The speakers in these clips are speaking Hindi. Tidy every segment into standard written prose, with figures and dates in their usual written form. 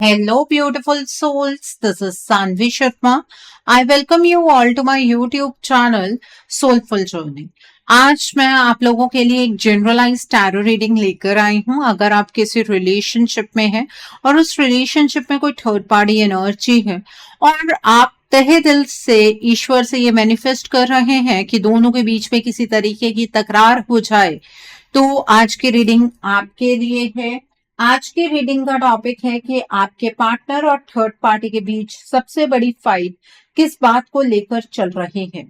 Hello, beautiful souls. This is Sanvi Sharma. I welcome you all to my YouTube channel Soulful Journey. आज मैं आप लोगों के लिए एक जनरलाइज टैरो रीडिंग लेकर आई हूं। अगर आप किसी रिलेशनशिप में हैं और उस रिलेशनशिप में कोई थर्ड पार्टी एनर्जी है और आप तहे दिल से ईश्वर से ये मैनिफेस्ट कर रहे हैं कि दोनों के बीच में किसी तरीके की तकरार हो जाए, तो आज की रीडिंग आपके लिए है। आज की रीडिंग का टॉपिक है कि आपके पार्टनर और थर्ड पार्टी के बीच सबसे बड़ी फाइट किस बात को लेकर चल रही है।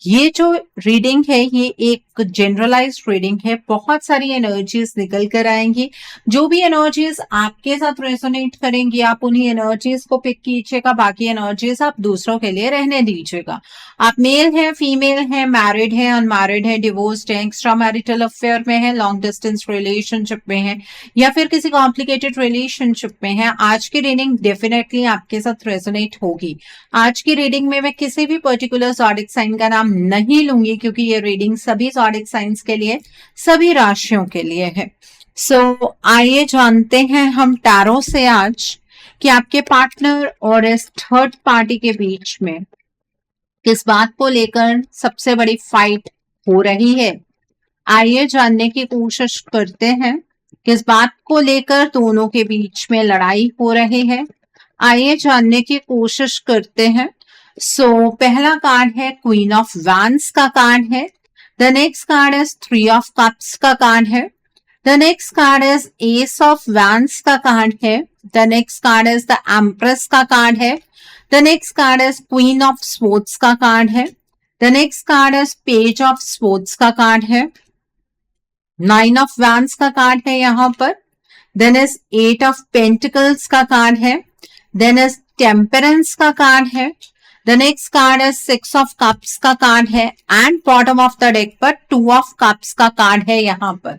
ये जो रीडिंग है ये एक जनरलाइज्ड रीडिंग है। बहुत सारी एनर्जीज निकल कर आएंगी। जो भी एनर्जीज आपके साथ रेजोनेट करेंगी आप उन्हीं एनर्जीज को पिक कीजिएगा, बाकी एनर्जीज आप दूसरों के लिए रहने दीजिएगा। आप मेल है, फीमेल है, मैरिड है, अनमैरिड है, डिवोर्स्ड है, एक्स्ट्रा मैरिटल अफेयर में है, लॉन्ग डिस्टेंस रिलेशनशिप में है या फिर किसी कॉम्प्लिकेटेड रिलेशनशिप में है, आज की रीडिंग डेफिनेटली आपके साथ रेजोनेट होगी। आज की रीडिंग में मैं किसी भी पर्टिकुलर ज़ोडिक साइन का नाम नहीं लूंगी क्योंकि ये रीडिंग सभी ज़ोडिक साइंस के लिए, सभी राशियों के लिए है। सो आइए जानते हैं हम टैरो से आज कि आपके पार्टनर और इस थर्ड पार्टी के बीच में किस बात को लेकर सबसे बड़ी फाइट हो रही है। आइए जानने की कोशिश करते हैं किस बात को लेकर दोनों के बीच में लड़ाई हो रही है। आइए जानने की कोशिश करते हैं। पहला कार्ड है क्वीन ऑफ वैंस का कार्ड है। The next card is 3 of cups का कार्ड है। The next card is ace of wands का कार्ड है। The next card is the empress का कार्ड है। The next card is queen of swords का कार्ड है। The next card is page of swords का कार्ड है। 9 ऑफ वैंस का कार्ड है यहाँ पर। देन इज 8 ऑफ पेंटिकल्स का कार्ड है। देन इज टेम्परेंस का कार्ड है। द नेक्स्ट कार्ड है 6 ऑफ कप्स का कार्ड है and bottom of the deck पर 2 ऑफ कप्स का कार्ड है यहाँ पर।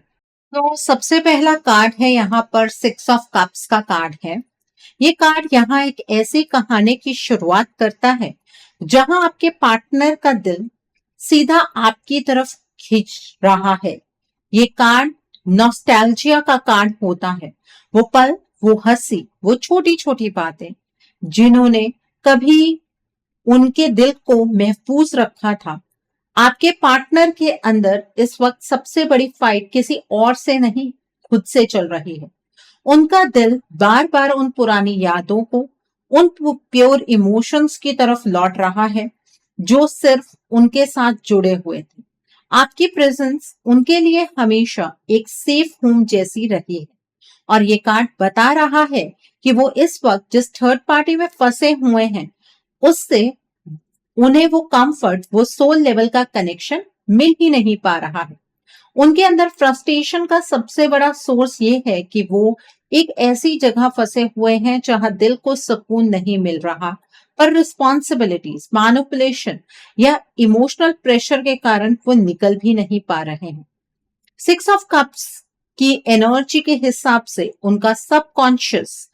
तो सबसे पहला कार्ड है यहाँ पर 6 ऑफ कप्स का कार्ड है। ये कार्ड यहाँ एक ऐसी कहानी की शुरुआत करता है जहां आपके पार्टनर का दिल सीधा आपकी तरफ खींच रहा है। ये कार्ड नॉस्टैल्जिया का कार्ड होता है। वो पल, वो हंसी, वो छोटी छोटी बातें जिन्होंने कभी उनके दिल को महफूज रखा था। आपके पार्टनर के अंदर इस वक्त सबसे बड़ी फाइट किसी और से नहीं, खुद से चल रही है। उनका दिल बार बार उन पुरानी यादों को, उन प्योर इमोशंस की तरफ लौट रहा है जो सिर्फ उनके साथ जुड़े हुए थे। आपकी प्रेजेंस उनके लिए हमेशा एक सेफ होम जैसी रही है और ये कार्ड बता रहा है कि वो इस वक्त जिस थर्ड पार्टी में फंसे हुए हैं उससे उन्हें वो कंफर्ट, वो सोल लेवल का कनेक्शन मिल ही नहीं पा रहा है। उनके अंदर फ्रस्ट्रेशन का सबसे बड़ा सोर्स ये है कि वो एक ऐसी जगह फंसे हुए हैं जहां दिल को सुकून नहीं मिल रहा, पर रिस्पॉन्सिबिलिटीज, मैनिपुलेशन या इमोशनल प्रेशर के कारण वो निकल भी नहीं पा रहे हैं। 6 ऑफ कप्स की एनर्जी के हिसाब से उनका सबकॉन्शियस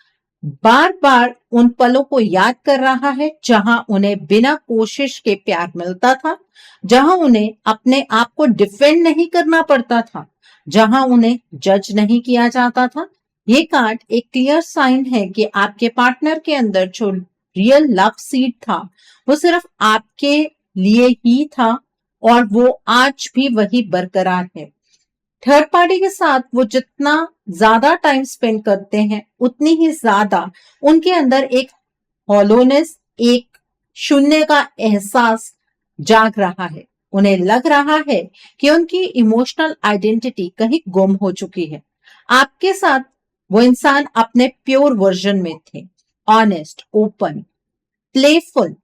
बार बार उन पलों को याद कर रहा है जहां उन्हें बिना कोशिश के प्यार मिलता था, जहां उन्हें अपने आप को डिफेंड नहीं करना पड़ता था, जहां उन्हें जज नहीं किया जाता था। ये कार्ड एक क्लियर साइन है कि आपके पार्टनर के अंदर जो रियल लव सीड था वो सिर्फ आपके लिए ही था और वो आज भी वही बरकरार है। थर्ड पार्टी के साथ वो जितना ज्यादा टाइम स्पेंड करते हैं उतनी ही ज्यादा उनके अंदर एक हॉलोनेस, एक शून्य का एहसास जाग रहा है। उन्हें लग रहा है कि उनकी इमोशनल आइडेंटिटी कहीं गुम हो चुकी है। आपके साथ वो इंसान अपने प्योर वर्जन में थे, honest, open, playful,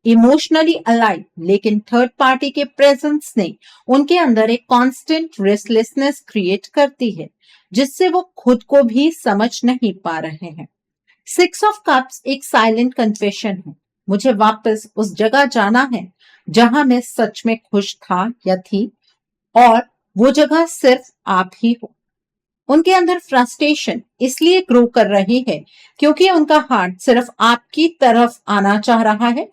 emotionally alive, लेकिन थर्ड पार्टी के प्रेजेंस ने उनके अंदर एक कांस्टेंट रेस्टलेसनेस क्रिएट करती है जिससे वो खुद को भी समझ नहीं पा रहे हैं। 6 ऑफ कप्स एक साइलेंट कन्फेशन है। मुझे वापस उस जगह जाना है जहां मैं सच में खुश था या थी और वो जगह सिर्फ आप ही हो। उनके अंदर फ्रस्ट्रेशन इसलिए ग्रो कर रही है क्योंकि उनका हार्ट सिर्फ आपकी तरफ आना चाह रहा है,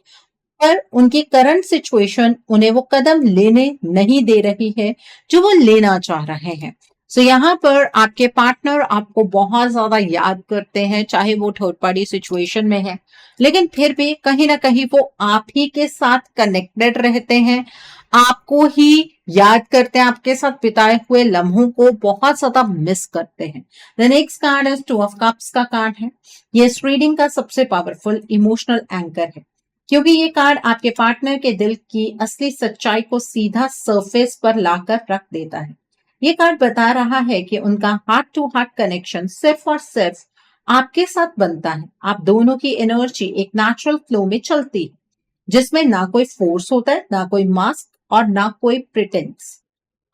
पर उनकी करंट सिचुएशन उन्हें वो कदम लेने नहीं दे रही है जो वो लेना चाह रहे हैं। सो यहाँ पर आपके पार्टनर आपको बहुत ज्यादा याद करते हैं, चाहे वो थर्ड पार्टी सिचुएशन में है, लेकिन फिर भी कहीं ना कहीं वो आप ही के साथ कनेक्टेड रहते हैं, आपको ही याद करते हैं, आपके साथ बिताए हुए लम्हों को बहुत ज्यादा मिस करते हैं। The next card is two of cups का कार्ड है। ये इस रीडिंग का सबसे पावरफुल इमोशनल एंकर है, क्योंकि ये कार्ड आपके पार्टनर के दिल की असली सच्चाई को सीधा सरफेस पर लाकर रख देता है। ये कार्ड बता रहा है कि उनका हार्ट टू हार्ट कनेक्शन सिर्फ और सिर्फ आपके साथ बनता है। आप दोनों की एनर्जी एक नेचुरल फ्लो में चलती है, जिसमें ना कोई फोर्स होता है, ना कोई मास्क और ना कोई प्रिटेंस।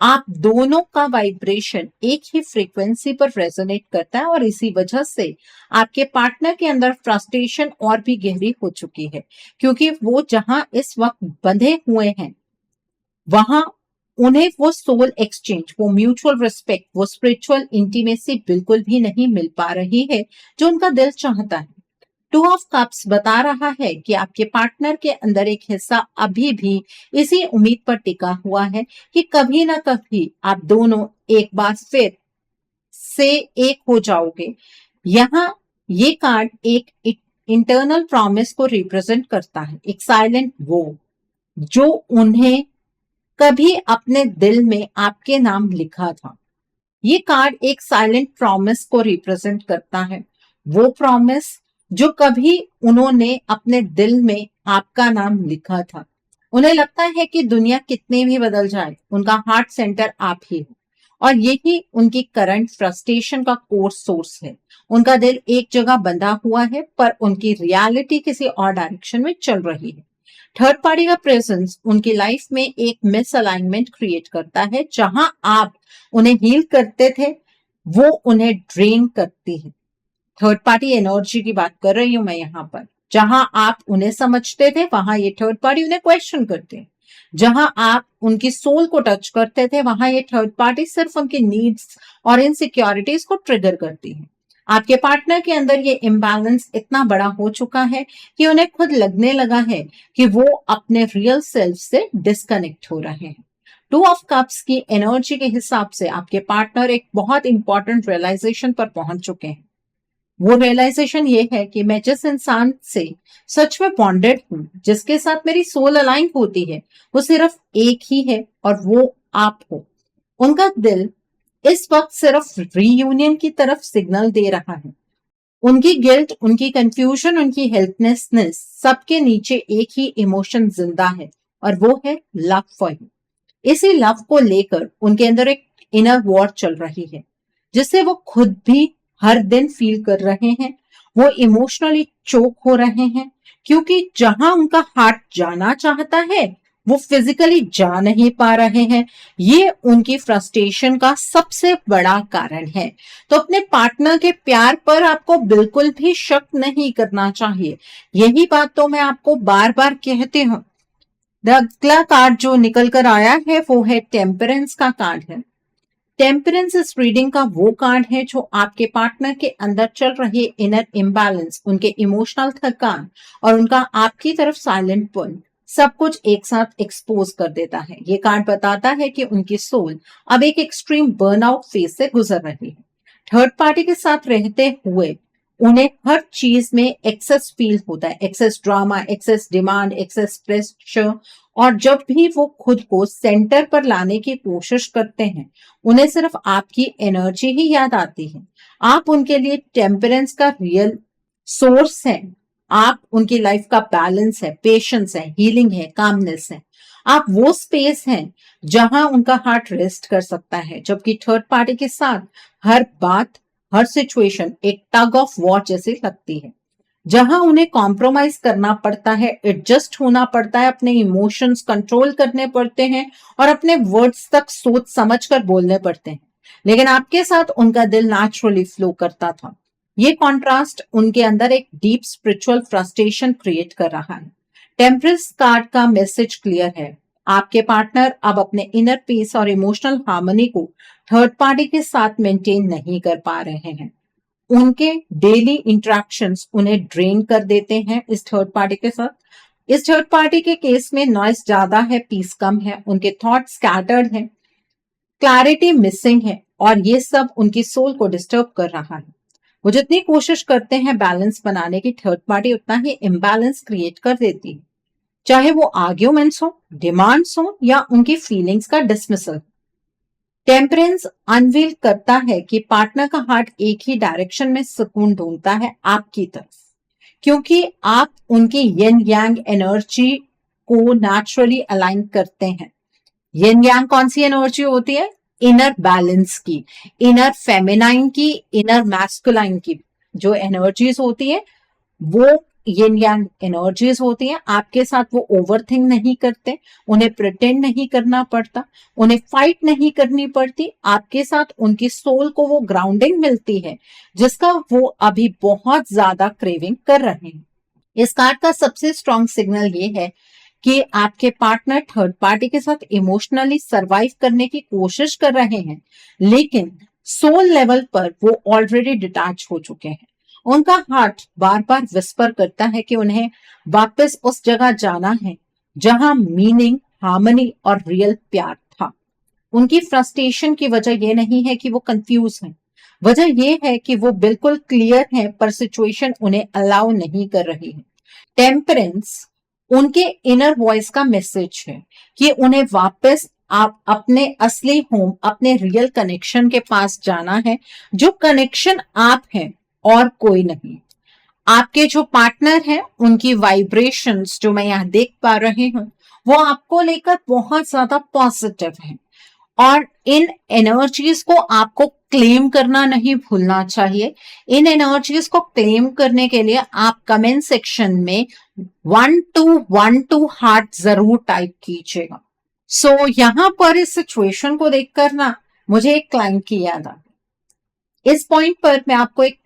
आप दोनों का वाइब्रेशन एक ही फ्रीक्वेंसी पर रेजोनेट करता है और इसी वजह से आपके पार्टनर के अंदर फ्रस्ट्रेशन और भी गहरी हो चुकी है, क्योंकि वो जहां इस वक्त बंधे हुए हैं वहां उन्हें वो सोल एक्सचेंज, वो म्यूचुअल रिस्पेक्ट, वो स्पिरिचुअल इंटीमेसी बिल्कुल भी नहीं मिल पा रही है जो उनका दिल चाहता है। टू ऑफ कप्स बता रहा है कि आपके पार्टनर के अंदर एक हिस्सा अभी भी इसी उम्मीद पर टिका हुआ है कि कभी ना कभी आप दोनों एक बार फिर से एक हो जाओगे। यहाँ ये कार्ड एक इंटरनल प्रॉमिस को रिप्रेजेंट करता है, एक साइलेंट वो जो उन्हें कभी अपने दिल में आपके नाम लिखा था। ये कार्ड एक साइलेंट प्रॉमिस को रिप्रेजेंट करता है, वो प्रॉमिस जो कभी उन्होंने अपने दिल में आपका नाम लिखा था। उन्हें लगता है कि दुनिया कितने भी बदल जाए, उनका हार्ट सेंटर आप ही हो, और यही उनकी करंट फ्रस्ट्रेशन का कोर सोर्स है। उनका दिल एक जगह बंधा हुआ है, पर उनकी रियलिटी किसी और डायरेक्शन में चल रही है। थर्ड पार्टी का प्रेजेंस उनकी लाइफ में एक मिस अलाइनमेंट क्रिएट करता है। जहां आप उन्हें हील करते थे, वो उन्हें ड्रेन करती है। थर्ड पार्टी एनर्जी की बात कर रही हूं मैं यहाँ पर। जहां आप उन्हें समझते थे, वहां ये थर्ड पार्टी उन्हें क्वेश्चन करते हैं। जहां आप उनकी सोल को टच करते थे, वहां ये थर्ड पार्टी सिर्फ उनकी नीड्स और इनसिक्योरिटीज को ट्रिगर करती है। आपके पार्टनर के अंदर ये इम्बैलेंस इतना बड़ा हो चुका है कि उन्हें खुद लगने लगा है कि वो अपने रियल सेल्फ से डिस्कनेक्ट हो रहे हैं। टू ऑफ कप्स की एनर्जी के हिसाब से आपके पार्टनर एक बहुत इंपॉर्टेंट रियलाइजेशन पर पहुंच चुके हैं। वो रियलाइजेशन ये है कि मैं जिस इंसान से सच में बॉन्डेड हूं, जिसके साथ मेरी सोल अलाइन होती है, वो सिर्फ एक ही है और वो आप हो। उनका दिल इस वक्त सिर्फ रीयूनियन की तरफ सिग्नल दे रहा है। उनकी गिल्ट, उनकी कंफ्यूजन, उनकी हेल्पलेसनेस, सबके नीचे एक ही इमोशन जिंदा है, और वो है लव फॉर यू। इसी लव को लेकर उनके अंदर एक इनर वॉर चल रही है, जिससे वो खुद भी हर दिन फील कर रहे हैं। वो इमोशनली चोक हो रहे हैं, क्योंकि जहां उनका हार्ट जाना चाहता है, वो फिजिकली जा नहीं पा रहे हैं। ये उनकी फ्रस्ट्रेशन का सबसे बड़ा कारण है। तो अपने पार्टनर के प्यार पर आपको बिल्कुल भी शक नहीं करना चाहिए। यही बात तो मैं आपको बार बार कहती हूँ। अगला कार्ड जो निकल कर आया है वो है टेम्परेंस का कार्ड है। टेम्परेंस इस रीडिंग का वो कार्ड है जो आपके पार्टनर के अंदर चल रही इनर इम्बैलेंस, उनके इमोशनल थकान और उनका आपकी तरफ साइलेंट पुल, सब कुछ एक साथ एक्सपोज कर देता है। ये कार्ड बताता है कि उनकी सोल अब एक एक्सट्रीम बर्नआउट फेज से गुजर रही है। थर्ड पार्टी के साथ रहते हुए उन्हें हर चीज में एक्सेस फील होता है, excess drama, excess demand, excess pressure, और जब भी वो खुद को सेंटर पर लाने की कोशिश करते हैं, उन्हें सिर्फ आपकी एनर्जी ही याद आती है। आप उनके लिए टेम्परेंस का रियल सोर्स है। आप उनकी लाइफ का बैलेंस है, पेशेंस है, हीलिंग है, कामनेस है। आप वो स्पेस हैं जहां उनका हार्ट रेस्ट कर सकता है, जबकि थर्ड पार्टी के साथ हर बात, हर सिचुएशन एक टग ऑफ वॉर जैसी लगती है, जहां उन्हें कॉम्प्रोमाइज करना पड़ता है, एडजस्ट होना पड़ता है, अपने इमोशंस कंट्रोल करने पड़ते हैं और अपने वर्ड्स तक सोच समझ कर बोलने पड़ते हैं। लेकिन आपके साथ उनका दिल नेचुरली फ्लो करता था। ये कॉन्ट्रास्ट उनके अंदर एक डीप स्पिरिचुअल फ्रस्ट्रेशन क्रिएट कर रहा है। टेम्परेंस कार्ड का मैसेज क्लियर है। आपके पार्टनर अब अपने इनर पीस और इमोशनल हार्मनी को थर्ड पार्टी के साथ मेंटेन नहीं कर पा रहे हैं। उनके डेली इंटरेक्शंस उन्हें ड्रेन कर देते हैं इस थर्ड पार्टी के साथ। इस थर्ड पार्टी के केस में नॉइस ज्यादा है, पीस कम है, उनके थॉट स्कैटर्ड हैं, क्लैरिटी मिसिंग है, और ये सब उनकी सोल को डिस्टर्ब कर रहा है। वो जितनी कोशिश करते हैं बैलेंस बनाने की, थर्ड पार्टी उतना ही इम्बैलेंस क्रिएट कर देती है, चाहे वो आर्ग्यूमेंट्स हो, डिमांड्स हो या उनकी फीलिंग्स का डिसमिसल। टेम्परेंस अनवील करता है कि पार्टनर का हार्ट एक ही डायरेक्शन में सुकून ढूंढता है, आपकी तरफ, क्योंकि आप उनकी यिन यांग एनर्जी को नेचुरली अलाइन करते हैं। यिन यांग कौन सी एनर्जी होती है? इनर बैलेंस की, इनर फेमिनाइन की, इनर मैस्कुलाइन की जो एनर्जीज होती है वो यिन यांग एनर्जीज होती हैं। आपके साथ वो ओवरथिंक नहीं करते, उन्हें प्रिटेंड नहीं करना पड़ता, उन्हें फाइट नहीं करनी पड़ती। आपके साथ उनकी सोल को वो ग्राउंडिंग मिलती है जिसका वो अभी बहुत ज्यादा क्रेविंग कर रहे हैं। इस कार्ड का सबसे स्ट्रॉन्ग सिग्नल ये है कि आपके पार्टनर थर्ड पार्टी के साथ इमोशनली सरवाइव करने की कोशिश कर रहे हैं, लेकिन सोल लेवल पर वो ऑलरेडी डिटैच हो चुके हैं। उनका हार्ट बार बार विस्पर करता है कि उन्हें वापस उस जगह जाना है जहां मीनिंग, हार्मनी और रियल प्यार था। उनकी फ्रस्ट्रेशन की वजह यह नहीं है कि वो कंफ्यूज हैं, वजह यह है कि वो बिल्कुल क्लियर हैं पर सिचुएशन उन्हें अलाउ नहीं कर रही है। टेम्परेंस उनके इनर वॉइस का मैसेज है कि उन्हें वापस आप अपने असली होम, अपने रियल कनेक्शन के पास जाना है, जो कनेक्शन आप हैं और कोई नहीं। आपके जो पार्टनर हैं उनकी वाइब्रेशंस जो मैं यहाँ देख पा रही हूँ वो आपको लेकर बहुत ज्यादा पॉजिटिव हैं, और इन एनर्जीज को आपको क्लेम करना नहीं भूलना चाहिए। इन एनर्जीज को क्लेम करने के लिए आप कमेंट सेक्शन में 1212 हार्ट जरूर टाइप कीजिएगा। सो यहां पर इस सिचुएशन को देखकर ना मुझे एक क्लाइंट की याद आ गई। इस पॉइंट पर मैं आपको एक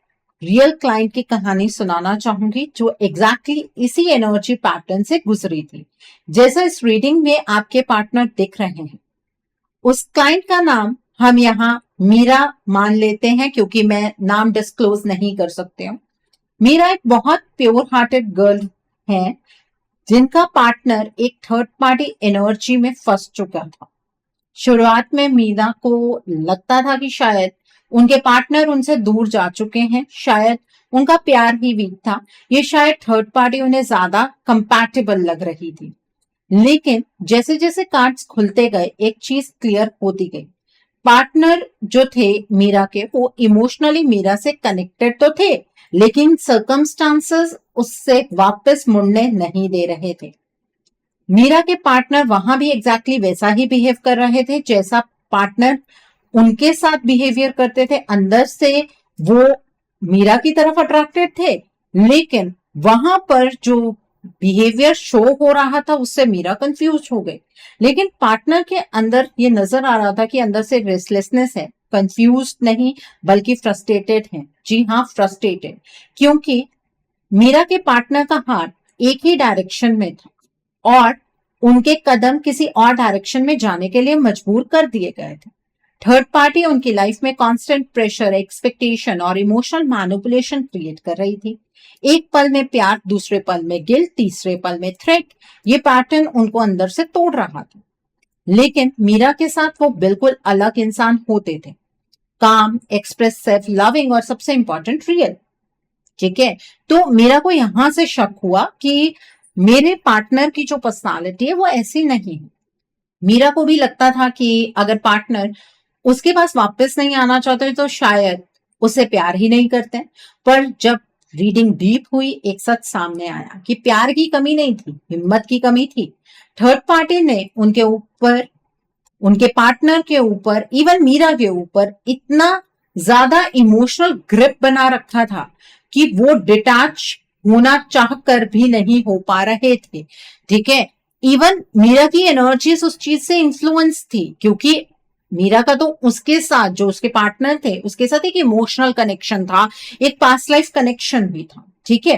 रियल क्लाइंट की कहानी सुनाना चाहूंगी जो एग्जैक्टली इसी एनर्जी पैटर्न से गुजरी थी जैसा इस रीडिंग में आपके पार्टनर दिख रहे हैं। उस क्लाइंट का नाम हम यहाँ मीरा मान लेते हैं क्योंकि मैं नाम डिस्क्लोज नहीं कर सकती हूँ। मीरा एक बहुत प्योर हार्टेड गर्ल है जिनका पार्टनर एक थर्ड पार्टी एनर्जी में फंस चुका था। शुरुआत में मीरा को लगता था कि शायद उनके पार्टनर उनसे दूर जा चुके हैं, शायद उनका प्यार ही वीक था, ये शायद थर्ड पार्टी उन्हें ज्यादा कंपैटिबल लग रही थी। लेकिन जैसे जैसे कार्ड्स खुलते गए एक चीज क्लियर होती गई। पार्टनर जो थे मीरा के वो इमोशनली मीरा से कनेक्टेड तो थे, लेकिन सर्कमस्टांसेस उससे वापस मुड़ने नहीं दे रहे थे। मीरा के पार्टनर वहां भी एग्जैक्टली वैसा ही बिहेव कर रहे थे जैसा पार्टनर उनके साथ बिहेवियर करते थे। अंदर से वो मीरा की तरफ अट्रैक्टेड थे, लेकिन वहां पर जो बिहेवियर शो हो रहा था उससे मीरा कंफ्यूज हो गई। लेकिन पार्टनर के अंदर ये नजर आ रहा था कि अंदर से रेस्टलेसनेस है, कंफ्यूज नहीं बल्कि फ्रस्ट्रेटेड है। जी हाँ, फ्रस्ट्रेटेड, क्योंकि मीरा के पार्टनर का हार्ट एक ही डायरेक्शन में था और उनके कदम किसी और डायरेक्शन में जाने के लिए मजबूर कर दिए गए थे। थर्ड पार्टी उनकी लाइफ में कांस्टेंट प्रेशर, एक्सपेक्टेशन और इमोशनल मैनिपुलेशन क्रिएट कर रही थी। एक पल में प्यार, दूसरे पल में गिल्ट, तीसरे पल में थ्रेट। ये पैटर्न उनको अंदर से तोड़ रहा था। लेकिन मीरा के साथ वो बिल्कुल अलग इंसान होते थे, काम, एक्सप्रेसिव, लविंग और सबसे इंपॉर्टेंट रियल। ठीक है, तो मीरा को यहां से शक हुआ कि मेरे पार्टनर की जो पर्सनालिटी है वो ऐसी नहीं है। मीरा को भी लगता था कि अगर पार्टनर उसके पास वापस नहीं आना चाहते तो शायद उसे प्यार ही नहीं करते। पर जब रीडिंग डीप हुई एक सच सामने आया कि प्यार की कमी नहीं थी, हिम्मत की कमी थी। थर्ड पार्टी ने उनके ऊपर, उनके पार्टनर के ऊपर, इवन मीरा के ऊपर इतना ज्यादा इमोशनल ग्रिप बना रखा था कि वो डिटैच होना चाह कर भी नहीं हो पा रहे थे। ठीक है, इवन मीरा की एनर्जीज उस चीज से इन्फ्लुएंस थी क्योंकि मीरा का तो उसके साथ, जो उसके पार्टनर थे उसके साथ एक इमोशनल कनेक्शन था, एक पास्ट लाइफ कनेक्शन भी था। ठीक है,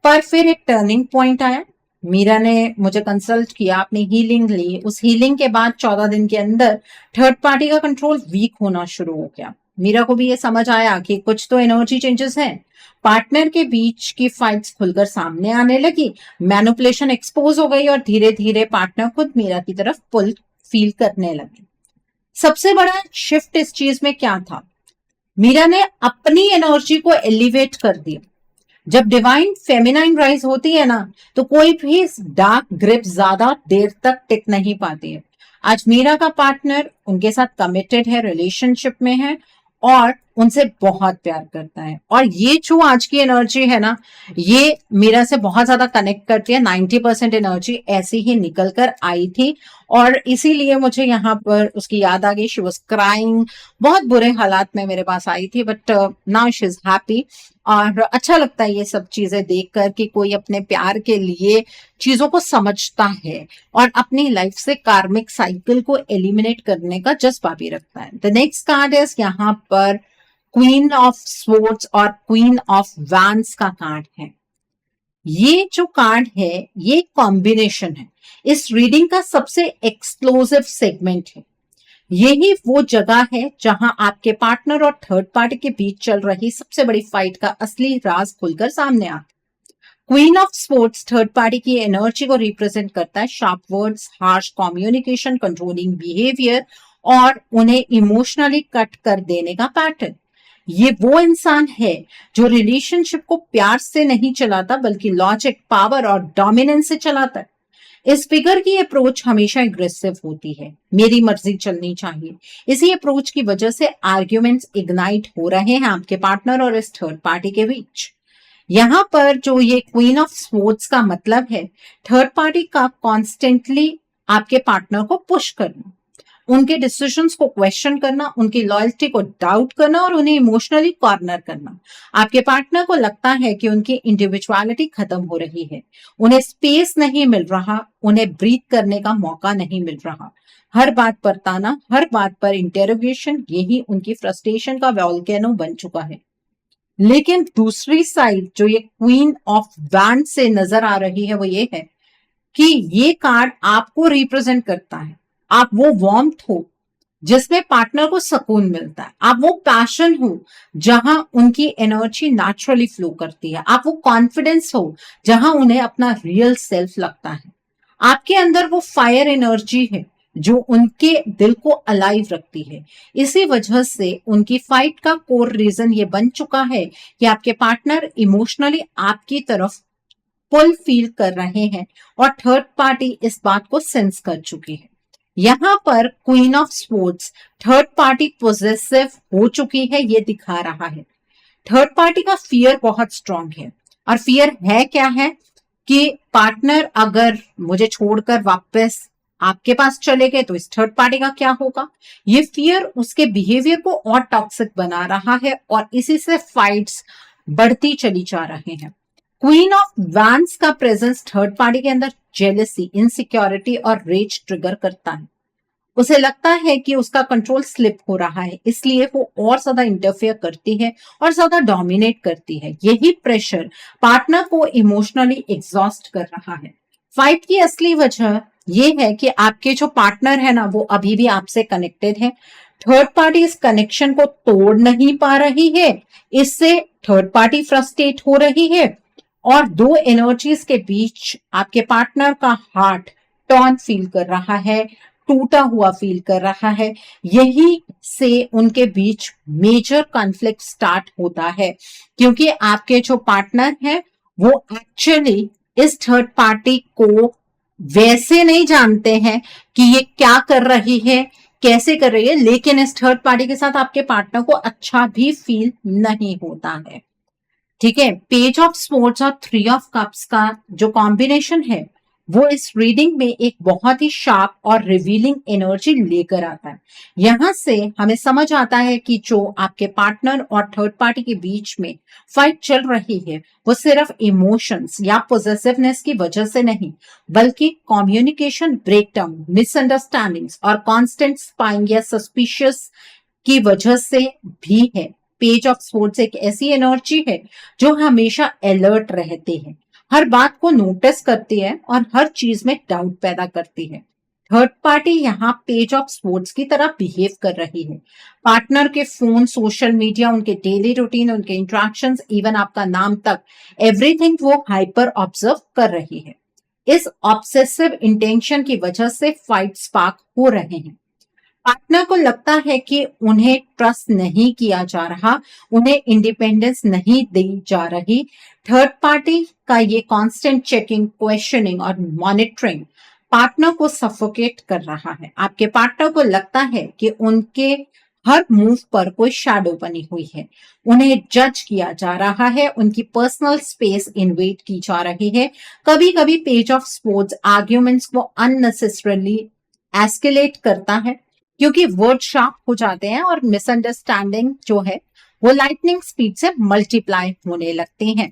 पर फिर एक टर्निंग पॉइंट आया। मीरा ने मुझे कंसल्ट किया, अपनी हीलिंग ली। उस हीलिंग के बाद 14 दिन के अंदर थर्ड पार्टी का कंट्रोल वीक होना शुरू हो गया। मीरा को भी ये समझ आया कि कुछ तो एनर्जी चेंजेस हैं। पार्टनर के बीच की फाइट्स खुलकर सामने आने लगी, मैनिपुलेशन एक्सपोज हो गई और धीरे धीरे पार्टनर खुद मीरा की तरफ पुल फील करने लगे। सबसे बड़ा शिफ्ट इस चीज में क्या था, मीरा ने अपनी एनर्जी को एलिवेट कर दिया। जब डिवाइन फेमिनाइन राइज होती है ना, तो कोई भी डार्क ग्रिप ज्यादा देर तक टिक नहीं पाती है। आज मीरा का पार्टनर उनके साथ कमिटेड है, रिलेशनशिप में है और उनसे बहुत प्यार करता है। और ये जो आज की एनर्जी है ना, ये मीरा से बहुत ज्यादा कनेक्ट करती है। 90% एनर्जी ऐसी ही निकल कर आई थी और इसीलिए मुझे यहाँ पर उसकी याद आ गई। शी वॉज क्राइंग, बहुत बुरे हालात में मेरे पास आई थी, but now she is happy. और अच्छा लगता है ये सब चीजें देखकर कि कोई अपने प्यार के लिए चीजों को समझता है और अपनी लाइफ से कार्मिक साइकिल को एलिमिनेट करने का जज्बा भी रखता है। द नेक्स्ट कार्ड इज यहाँ पर क्वीन ऑफ स्वॉर्ड्स और क्वीन ऑफ वैंड्स का कार्ड है। ये जो कार्ड है ये कॉम्बिनेशन है, इस रीडिंग का सबसे एक्सप्लोसिव सेगमेंट है। यही वो जगह है जहां आपके पार्टनर और थर्ड पार्टी के बीच चल रही सबसे बड़ी फाइट का असली राज खुलकर सामने आता है। Queen of sports third party की एनर्जी को रिप्रेजेंट करता है, sharp words, harsh communication, controlling behaviour और उन्हें इमोशनली कट कर देने का पैटर्न। ये वो इंसान है जो रिलेशनशिप को प्यार से नहीं चलाता बल्कि लॉजिक, पावर और डोमिनेंस से चलाता है। इस फिगर की अप्रोच हमेशा एग्रेसिव होती है, मेरी मर्जी चलनी चाहिए। इसी अप्रोच की वजह से आर्ग्यूमेंट्स इग्नाइट हो रहे हैं आपके पार्टनर और इस थर्ड पार्टी के बीच। यहाँ पर जो ये क्वीन ऑफ स्पोर्ट्स का मतलब है, थर्ड पार्टी का कॉन्स्टेंटली आपके पार्टनर को पुश करना, उनके डिसीजंस को क्वेश्चन करना, उनकी लॉयल्टी को डाउट करना और उन्हें इमोशनली कॉर्नर करना। आपके पार्टनर को लगता है कि उनकी इंडिविजुअलिटी खत्म हो रही है, उन्हें स्पेस नहीं मिल रहा, उन्हें ब्रीथ करने का मौका नहीं मिल रहा। हर बात पर ताना, हर बात पर इंटेरोगेशन, यही उनकी फ्रस्ट्रेशन का वॉल्केनो बन चुका है। लेकिन दूसरी साइड जो ये क्वीन ऑफ वैंड से नजर आ रही है वो ये है कि ये कार्ड आपको रिप्रेजेंट करता है। आप वो वार्मथ हो जिसमें पार्टनर को सुकून मिलता है, आप वो पैशन हो जहां उनकी एनर्जी नेचुरली फ्लो करती है, आप वो कॉन्फिडेंस हो जहां उन्हें अपना रियल सेल्फ लगता है। आपके अंदर वो फायर एनर्जी है जो उनके दिल को अलाइव रखती है। इसी वजह से उनकी फाइट का कोर रीजन ये बन चुका है कि आपके पार्टनर इमोशनली आपकी तरफ पुल फील कर रहे हैं और थर्ड पार्टी इस बात को सेंस कर चुकी है। यहाँ पर queen of sports third party possessive हो चुकी है, ये दिखा रहा है। थर्ड पार्टी का फियर बहुत स्ट्रांग है और फियर है क्या है कि पार्टनर अगर मुझे छोड़कर वापस आपके पास चले गए तो इस थर्ड पार्टी का क्या होगा। ये फियर उसके बिहेवियर को और टॉक्सिक बना रहा है और इसी से फाइट्स बढ़ती चली जा रहे हैं। क्वीन ऑफ वैंड्स का प्रेजेंस थर्ड पार्टी के अंदर जेलसी, इनसिक्योरिटी और रेज ट्रिगर करता है। उसे लगता है कि उसका कंट्रोल स्लिप हो रहा है, इसलिए वो और ज्यादा इंटरफेयर करती है और ज्यादा डोमिनेट करती है। यही प्रेशर पार्टनर को इमोशनली एग्जॉस्ट कर रहा है। फाइट की असली वजह ये है कि आपके जो पार्टनर है ना वो अभी भी आपसे कनेक्टेड है। थर्ड पार्टी इस कनेक्शन को तोड़ नहीं पा रही है, इससे थर्ड पार्टी फ्रस्ट्रेट हो रही है और दो एनर्जीज के बीच आपके पार्टनर का हार्ट टॉर्न फील कर रहा है, टूटा हुआ फील कर रहा है। यही से उनके बीच मेजर कॉन्फ्लिक्ट स्टार्ट होता है क्योंकि आपके जो पार्टनर है वो एक्चुअली इस थर्ड पार्टी को वैसे नहीं जानते हैं कि ये क्या कर रही है, कैसे कर रही है, लेकिन इस थर्ड पार्टी के साथ आपके पार्टनर को अच्छा भी फील नहीं होता है। ठीक है, पेज ऑफ स्पोर्ट्स और थ्री ऑफ कप्स का जो कॉम्बिनेशन है वो इस रीडिंग में एक बहुत ही शार्प और रिवीलिंग एनर्जी लेकर आता है। यहां से हमें समझ आता है कि जो आपके पार्टनर और थर्ड पार्टी के बीच में फाइट चल रही है वो सिर्फ इमोशंस या पोजेसिवनेस की वजह से नहीं बल्कि कम्युनिकेशन ब्रेकडाउन, मिसअंडरस्टैंडिंग्स और कांस्टेंट स्पाइंग या सस्पिशियस की वजह से भी है। पेज ऑफ स्पोर्ट्स एक ऐसी एनर्जी है जो हमेशा अलर्ट रहते हैं, हर बात को नोटिस करती है और हर चीज में डाउट पैदा करती है। थर्ड पार्टी यहाँ पेज ऑफ स्पोर्ट्स की तरह बिहेव कर रही है। पार्टनर के फोन, सोशल मीडिया, उनके डेली रूटीन, उनके इंटरेक्शंस, इवन आपका नाम तक, एवरीथिंग वो हाइपर ऑब्जर्व कर रही है। इस ऑब्सेसिव इंटेंशन की वजह से फाइट स्पार्क हो रहे हैं। पार्टनर को लगता है कि उन्हें ट्रस्ट नहीं किया जा रहा, उन्हें इंडिपेंडेंस नहीं दी जा रही। थर्ड पार्टी का ये कांस्टेंट चेकिंग, क्वेश्चनिंग और मॉनिटरिंग पार्टनर को सफोकेट कर रहा है। आपके पार्टनर को लगता है कि उनके हर मूव पर कोई शैडो बनी हुई है, उन्हें जज किया जा रहा है, उनकी पर्सनल स्पेस इन्वेड की जा रही है। कभी कभी पेज ऑफ स्पोर्ट्स आर्ग्यूमेंट्स को अननेसेसरली एस्केलेट करता है, क्योंकि वर्ड शार्प हो जाते हैं और मिसअंडरस्टैंडिंग जो है वो लाइटनिंग स्पीड से मल्टीप्लाई होने लगती हैं।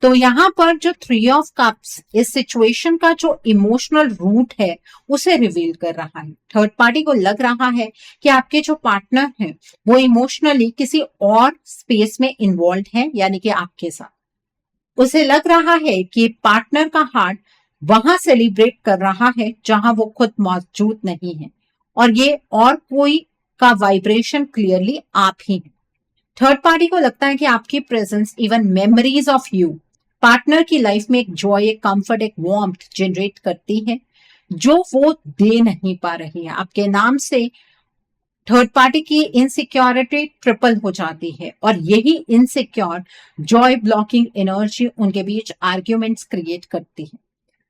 तो यहाँ पर जो थ्री ऑफ कप्स इस सिचुएशन का जो इमोशनल रूट है उसे रिवील कर रहा है। थर्ड पार्टी को लग रहा है कि आपके जो पार्टनर हैं वो इमोशनली किसी और स्पेस में इन्वॉल्व है, यानी कि आपके साथ। उसे लग रहा है कि पार्टनर का हार्ट वहां सेलिब्रेट कर रहा है जहां वो खुद मौजूद नहीं है, और ये और कोई का वाइब्रेशन क्लियरली आप ही हैं। थर्ड पार्टी को लगता है कि आपकी presence, even memories of you, partner की लाइफ में एक जॉय, एक कंफर्ट, एक वार्मथ जनरेट करती है जो वो दे नहीं पा रही है। आपके नाम से थर्ड पार्टी की इनसिक्योरिटी ट्रिपल हो जाती है, और यही इनसिक्योर जॉय ब्लॉकिंग एनर्जी उनके बीच आर्ग्यूमेंट्स क्रिएट करती है।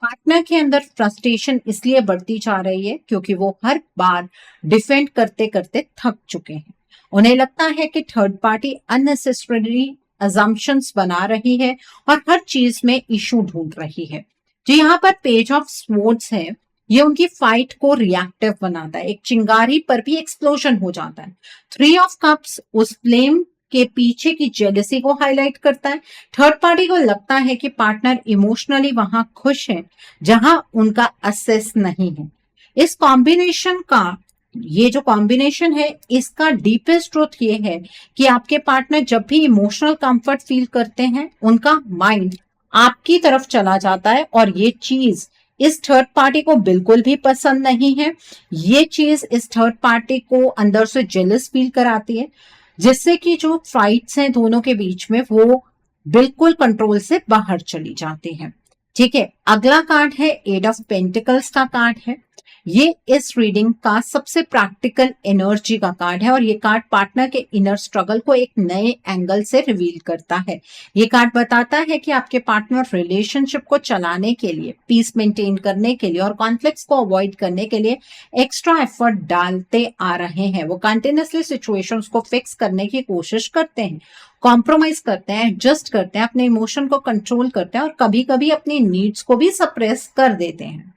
पार्टनर के अंदर फ्रस्ट्रेशन इसलिए बढ़ती जा रही है क्योंकि वो हर बार डिफेंड करते करते थक चुके हैं। उन्हें लगता है कि थर्ड पार्टी अननेसेसरी अजम्पशंस बना रही है और हर चीज में इशू ढूंढ रही है। जो यहाँ पर पेज ऑफ स्वॉर्ड्स है, ये उनकी फाइट को रिएक्टिव बनाता है। एक चिंगारी पर भी एक्सप्लोजन हो जाता है। थ्री ऑफ कप्स उस फ्लेम के पीछे की जेलसी को हाईलाइट करता है। थर्ड पार्टी को लगता है कि पार्टनर इमोशनली वहां खुश है जहां उनका असेस नहीं है। इस कॉम्बिनेशन का, ये जो कॉम्बिनेशन है, इसका डीपेस्ट ट्रूथ ये है कि आपके पार्टनर जब भी इमोशनल कंफर्ट फील करते हैं, उनका माइंड आपकी तरफ चला जाता है, और ये चीज इस थर्ड पार्टी को बिल्कुल भी पसंद नहीं है। ये चीज इस थर्ड पार्टी को अंदर से जेलस फील कराती है, जिससे कि जो फाइट्स हैं दोनों के बीच में वो बिल्कुल कंट्रोल से बाहर चली जाती हैं। ठीक है, अगला कार्ड है एट ऑफ पेंटिकल्स का कार्ड है। ये इस रीडिंग का सबसे प्रैक्टिकल एनर्जी का कार्ड है, और ये कार्ड पार्टनर के इनर स्ट्रगल को एक नए एंगल से रिवील करता है। ये कार्ड बताता है कि आपके पार्टनर रिलेशनशिप को चलाने के लिए, पीस मेंटेन करने के लिए और कॉन्फ्लिक्ट्स को अवॉइड करने के लिए एक्स्ट्रा एफर्ट डालते आ रहे हैं। वो कंटिन्यूसली सिचुएशंस को फिक्स करने की कोशिश करते हैं, कॉम्प्रोमाइज करते हैं, एडजस्ट करते हैं, अपने इमोशन को कंट्रोल करते हैं, और कभी कभी अपनी नीड्स को भी सप्रेस कर देते हैं।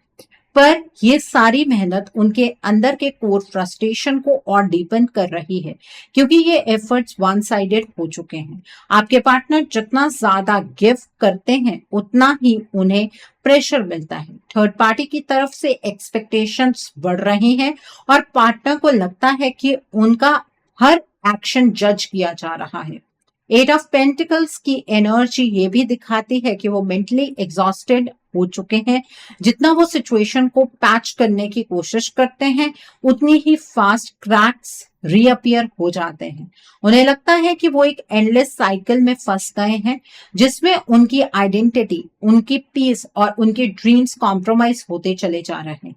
पर ये सारी मेहनत उनके अंदर के कोर फ्रस्ट्रेशन को और डीपन कर रही है, क्योंकि ये एफर्ट्स वन साइडेड हो चुके हैं। आपके पार्टनर जितना ज्यादा गिव करते हैं उतना ही उन्हें प्रेशर मिलता है। थर्ड पार्टी की तरफ से एक्सपेक्टेशंस बढ़ रही हैं, और पार्टनर को लगता है कि उनका हर एक्शन जज किया जा रहा है। एट ऑफ पेंटिकल्स की एनर्जी ये भी दिखाती है कि वो मेंटली एग्जॉस्टेड हो चुके हैं। जितना वो सिचुएशन को पैच करने की कोशिश करते हैं, उतनी ही फास्ट क्रैक्स रीअपियर हो जाते हैं। उन्हें लगता है कि वो एक एंडलेस साइकिल में फंस गए हैं, जिसमें उनकी आइडेंटिटी, उनकी पीस और उनके ड्रीम्स कॉम्प्रोमाइज होते चले जा रहे हैं।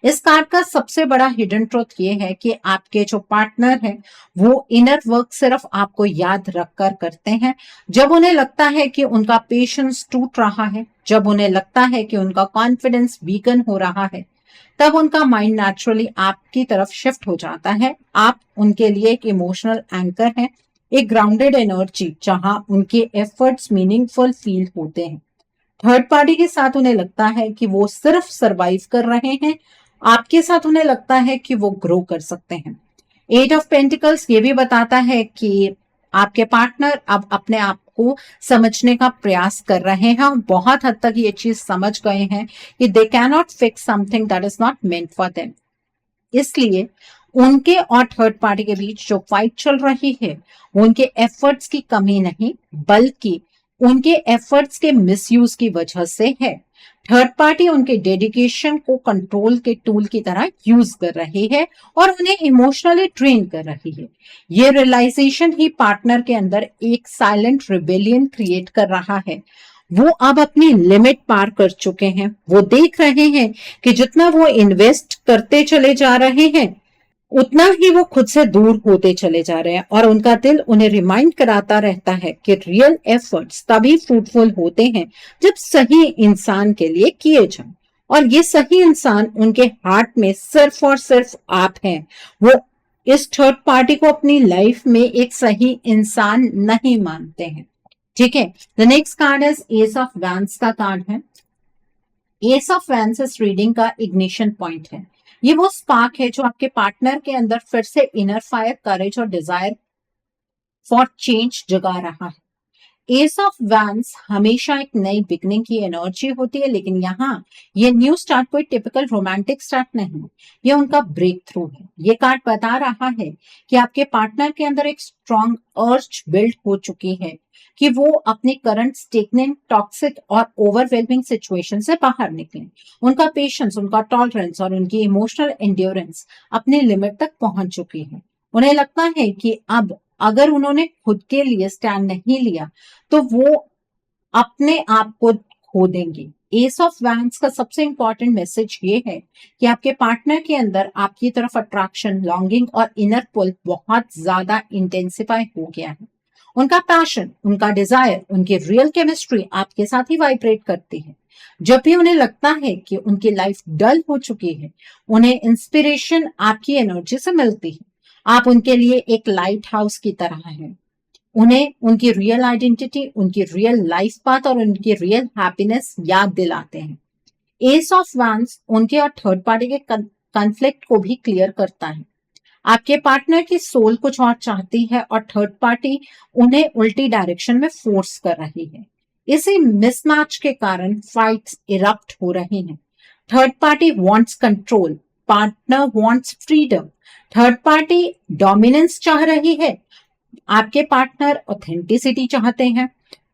इस कार्ड का सबसे बड़ा हिडन ट्रुथ ये है कि आपके जो पार्टनर हैं वो इनर वर्क सिर्फ आपको याद रखकर करते हैं। जब उन्हें लगता है कि उनका पेशेंस टूट रहा है, जब उन्हें लगता है कि उनका कॉन्फिडेंस वीकन हो रहा है, तब उनका माइंड नेचुरली आपकी तरफ शिफ्ट हो जाता है। आप उनके लिए एक इमोशनल एंकर हैं, एक ग्राउंडेड एनर्जी जहां उनके एफर्ट्स मीनिंगफुल फील होते हैं। थर्ड पार्टी के साथ उन्हें लगता है कि वो सिर्फ सरवाइव कर रहे हैं, आपके साथ उन्हें लगता है कि वो ग्रो कर सकते हैं। एट ऑफ पेंटिकल्स ये भी बताता है कि आपके पार्टनर अब अपने आप को समझने का प्रयास कर रहे हैं, और बहुत हद तक ये चीज समझ गए हैं कि they can not fix something that is not meant for them. इसलिए उनके और थर्ड पार्टी के बीच जो फाइट चल रही है, वो उनके एफर्ट्स की कमी नहीं, बल्कि उनके एफर्ट्स के मिसयूज की वजह से है। थर्ड पार्टी उनके डेडिकेशन को कंट्रोल के टूल की तरह यूज कर रही है और उन्हें इमोशनली ट्रेन कर रही है। ये रियलाइजेशन ही पार्टनर के अंदर एक साइलेंट रिबेलियन क्रिएट कर रहा है। वो अब अपनी लिमिट पार कर चुके हैं। वो देख रहे हैं कि जितना वो इन्वेस्ट करते चले जा रहे हैं, उतना ही वो खुद से दूर होते चले जा रहे हैं और उनका दिल उन्हें रिमाइंड कराता रहता है कि रियल एफर्ट्स तभी फ्रूटफुल होते हैं जब सही इंसान के लिए किए जाएं। और ये सही इंसान उनके हार्ट में सिर्फ और सिर्फ आप हैं। वो इस थर्ड पार्टी को अपनी लाइफ में एक सही इंसान नहीं मानते हैं। ठीक है। The next card is ace of wands का कार्ड है। एस ऑफ वैंस इस रीडिंग का इग्निशन पॉइंट है। ये वो स्पार्क है जो आपके पार्टनर के अंदर फिर से इनर फायर, करेज और डिजायर फॉर चेंज जगा रहा है। एस ऑफ वैंस हमेशा एक नई बिगनिंग की एनर्जी होती है, लेकिन यहाँ ये न्यू स्टार्ट कोई टिपिकल रोमांटिक स्टार्ट नहीं, ये उनका ब्रेक थ्रू है। ये कार्ड बता रहा है कि आपके पार्टनर के अंदर एक स्ट्रॉन्ग अर्ज बिल्ड हो चुकी है कि वो अपनी करंट स्टेगनेंट, टॉक्सिक और ओवरवेलमिंग सिचुएशन से बाहर निकलें। उनका पेशेंस, उनका टॉलरेंस और उनकी इमोशनल एंड्योरेंस अपनी लिमिट तक पहुंच चुकी है। उन्हें लगता है कि अब अगर उन्होंने खुद के लिए स्टैंड नहीं लिया तो वो अपने आप को खो देंगे। एस ऑफ वैंस का सबसे इंपॉर्टेंट मैसेज ये है कि आपके पार्टनर के अंदर आपकी तरफ अट्रैक्शन, लॉन्गिंग और इनर पुल बहुत ज्यादा इंटेंसिफाई हो गया है। उनका पैशन, उनका डिजायर, उनकी रियल केमिस्ट्री आपके साथ ही वाइब्रेट करती है। जब भी उन्हें लगता है कि उनकी लाइफ डल हो चुकी है, उन्हें इंस्पिरेशन आपकी एनर्जी से मिलती है। आप उनके लिए एक लाइट हाउस की तरह हैं। उन्हें उनकी रियल आइडेंटिटी, उनकी रियल लाइफ पाथ और उनकी रियल हैप्पीनेस याद दिलाते हैं। एस ऑफ वैंस उनके और थर्ड पार्टी के कॉन्फ्लिक्ट को भी क्लियर करता है। आपके पार्टनर की सोल कुछ और चाहती है और थर्ड पार्टी उन्हें उल्टी डायरेक्शन में फोर्स कर रही है। इसी मिसमैच के कारण फाइट्स इरप्ट हो रही हैं। Third party wants control, partner wants freedom. Third party dominance चाह रही है, आपके पार्टनर ऑथेंटिसिटी चाहते हैं।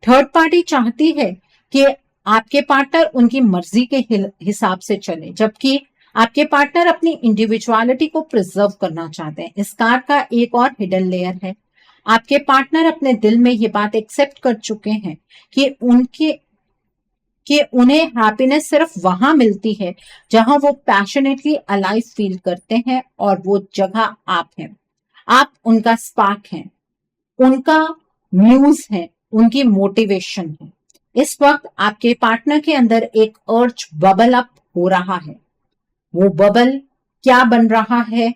थर्ड पार्टी चाहती है कि आपके पार्टनर उनकी मर्जी के हिसाब से चले, जबकि आपके पार्टनर अपनी इंडिविजुअलिटी को प्रिजर्व करना चाहते हैं। इस कार्ड का एक और हिडन लेयर है। आपके पार्टनर अपने दिल में ये बात एक्सेप्ट कर चुके हैं कि उन्हें हैप्पीनेस सिर्फ वहां मिलती है जहां वो पैशनेटली अलाइव फील करते हैं, और वो जगह आप हैं। आप उनका स्पार्क हैं, उनका म्यूज है, उनकी मोटिवेशन है। इस वक्त आपके पार्टनर के अंदर एक अर्ज बबल अप हो रहा है। वो बबल क्या बन रहा है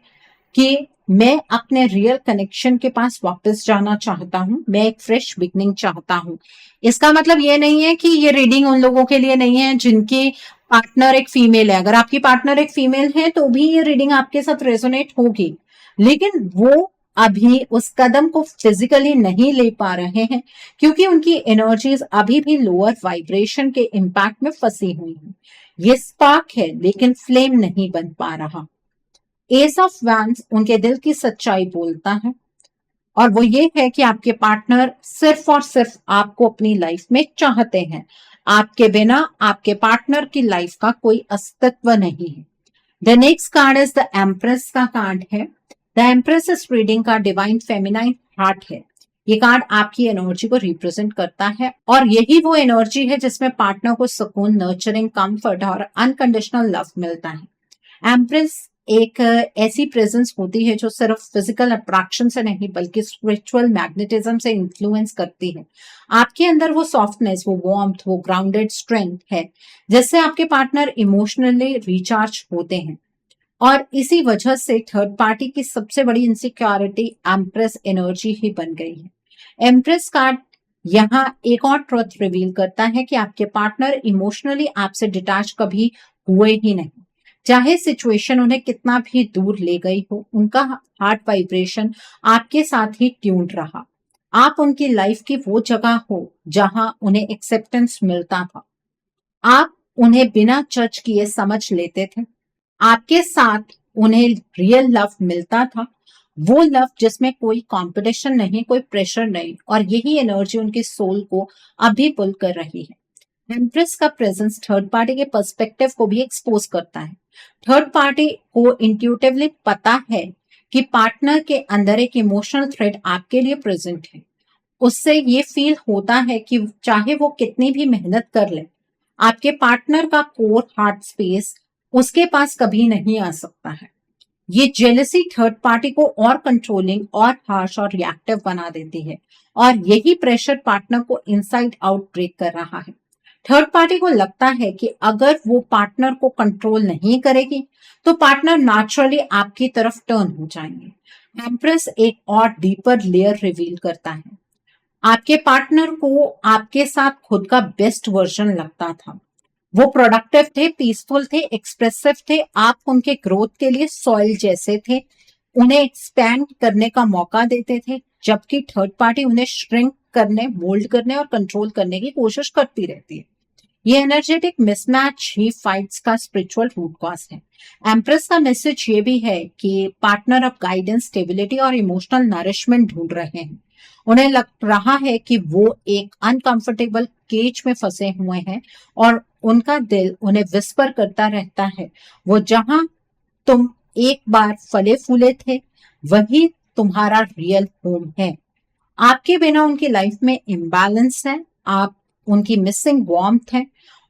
कि मैं अपने रियल कनेक्शन के पास वापस जाना चाहता हूं, मैं एक फ्रेश बिगनिंग चाहता हूं। इसका मतलब ये नहीं है कि ये रीडिंग उन लोगों के लिए नहीं है जिनके पार्टनर एक फीमेल है। अगर आपकी पार्टनर एक फीमेल है तो भी ये रीडिंग आपके साथ रेजोनेट होगी, लेकिन वो अभी उस कदम को फिजिकली नहीं ले पा रहे हैं क्योंकि उनकी एनर्जीज अभी भी लोअर वाइब्रेशन के इम्पैक्ट में फंसी हुई हैं। ये स्पार्क है लेकिन फ्लेम नहीं बन पा रहा। एस ऑफ वैंस उनके दिल की सच्चाई बोलता है, और वो ये है कि आपके पार्टनर सिर्फ और सिर्फ आपको अपनी लाइफ में चाहते हैं। आपके बिना आपके पार्टनर की लाइफ का कोई अस्तित्व नहीं है। The next card is the empress का कार्ड है। द एम्प्रेस इस रीडिंग का डिवाइन फेमिनाइन हार्ट है। ये कार्ड आपकी एनर्जी को रिप्रेजेंट करता है, और यही वो एनर्जी है जिसमें पार्टनर को सुकून, नर्चरिंग, कंफर्ट और अनकंडीशनल लव मिलता है। एम्प्रेस एक ऐसी प्रेजेंस होती है जो सिर्फ फिजिकल अट्रैक्शन से नहीं बल्कि स्पिरिचुअल मैग्नेटिज्म से इन्फ्लुएंस करती है। आपके अंदर वो सॉफ्टनेस, वो वार्मथ, वो ग्राउंडेड स्ट्रेंथ है जिससे आपके पार्टनर इमोशनली रिचार्ज होते हैं। और इसी वजह से थर्ड पार्टी की सबसे बड़ी इनसिक्योरिटी एम्प्रेस एनर्जी ही बन गई है। एम्प्रेस कार्ड यहाँ एक और ट्रुथ रिवील करता है कि आपके पार्टनर इमोशनली आपसे डिटैच कभी हुए ही नहीं। चाहे सिचुएशन उन्हें कितना भी दूर ले गई हो, उनका हार्ट वाइब्रेशन आपके साथ ही ट्यून्ड रहा। आप उनकी लाइफ की वो जगह हो जहां उन्हें एक्सेप्टेंस मिलता था। आप उन्हें बिना जज किए समझ लेते थे। आपके साथ उन्हें रियल लव मिलता था, वो लव जिसमें कोई कंपटीशन नहीं, कोई प्रेशर नहीं, और यही एनर्जी उनकी सोल को अभी पुल कर रही है। एम्प्रेस का प्रेजेंस थर्ड पार्टी के पर्सपेक्टिव को भी एक्सपोज करता है। थर्ड पार्टी को इंट्यूटिवली पता है कि पार्टनर के अंदर एक इमोशनल थ्रेड आपके लिए प्रेजेंट है। उससे ये फील होता है कि चाहे वो कितनी भी मेहनत कर ले, आपके पार्टनर का कोर हार्ट स्पेस उसके पास कभी नहीं आ सकता है। ये जेलसी थर्ड पार्टी को और कंट्रोलिंग और हार्श और रिएक्टिव बना देती है, और यही प्रेशर पार्टनर को इनसाइड आउट ब्रेक कर रहा है। थर्ड पार्टी को लगता है कि अगर वो पार्टनर को कंट्रोल नहीं करेगी तो पार्टनर नेचुरली आपकी तरफ टर्न हो जाएंगे। एम्प्रेस एक और डीपर लेयर रिवील करता है। आपके पार्टनर को आपके साथ खुद का बेस्ट वर्जन लगता था। वो प्रोडक्टिव थे, पीसफुल थे, एक्सप्रेसिव थे, आप उनके ग्रोथ के लिए सॉइल जैसे थे, उन्हें एक्सपैंड करने का मौका देते थे, जबकि थर्ड पार्टी उन्हें श्रिंक करने, मोल्ड करने और कंट्रोल करने की कोशिश करती रहती है। ये एनर्जेटिक मिसमैच ही फाइट्स का स्पिरिचुअल रूट कॉज है। एम्प्रेस का मैसेज ये भी है कि पार्टनर अब गाइडेंस, स्टेबिलिटी और इमोशनल नरिशमेंट ढूंढ रहे हैं। उन्हें लग रहा है कि वो एक अनकंफर्टेबल केज में फंसे हुए हैं और उनका दिल उन्हें विस्पर करता रहता है, वो जहां तुम एक बार फले फूले थे वही तुम्हारा रियल होम है। आपके बिना उनकी लाइफ में इम्बैलेंस है, आप उनकी मिसिंग वार्मथ है,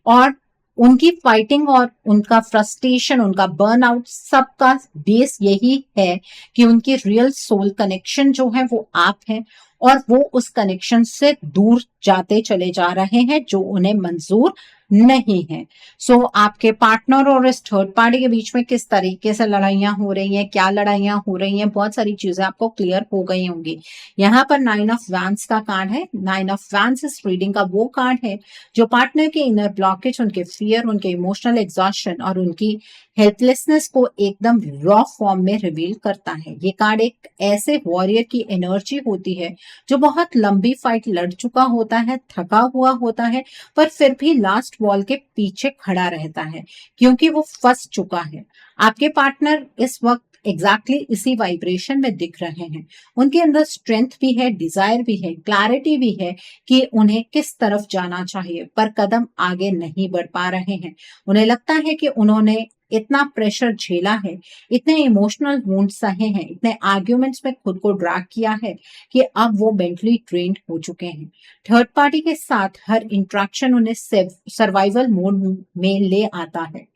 और उनकी फाइटिंग और उनका फ्रस्ट्रेशन, उनका बर्नआउट, सबका बेस यही है कि उनकी रियल सोल कनेक्शन जो है वो आप है, और वो उस कनेक्शन से दूर जाते चले जा रहे हैं जो उन्हें मंजूर नहीं है। सो आपके पार्टनर और इस थर्ड पार्टी के बीच में किस तरीके से लड़ाइयां हो रही हैं, क्या लड़ाइयां हो रही हैं, बहुत सारी चीजें आपको क्लियर हो गई होंगी। यहाँ पर 9 ऑफ वैंड्स का कार्ड है। 9 ऑफ वैंड्स इस रीडिंग का वो कार्ड है जो पार्टनर के इनर ब्लॉकेज, उनके फियर, उनके इमोशनल एग्जॉस्शन और उनकी हेल्पलेसनेस को एकदम रॉ फॉर्म में रिवील करता है। ये कार्ड एक ऐसे वॉरियर की एनर्जी होती है जो बहुत लंबी फाइट लड़ चुका होता है, थका हुआ होता है, पर फिर भी लास्ट वॉल के पीछे खड़ा रहता है क्योंकि वो फंस चुका है। आपके पार्टनर इस वक्त एग्जैक्टली इसी वाइब्रेशन में दिख रहे हैं। उनके अंदर स्ट्रेंथ भी है, डिजायर भी है, क्लैरिटी भी है कि उन्हें किस तरफ जाना चाहिए, पर कदम आगे नहीं बढ़ पा रहे हैं। उन्हें लगता है कि उन्होंने इतना प्रेशर झेला है, इतने इमोशनल वुंड सहे हैं, इतने आर्ग्यूमेंट्स में खुद को ड्रैग किया है कि अब वो मेंटली ट्रेन्ड हो चुके हैं। थर्ड पार्टी के साथ हर इंट्रैक्शन उन्हें सर्वाइवल मोड में ले आता है।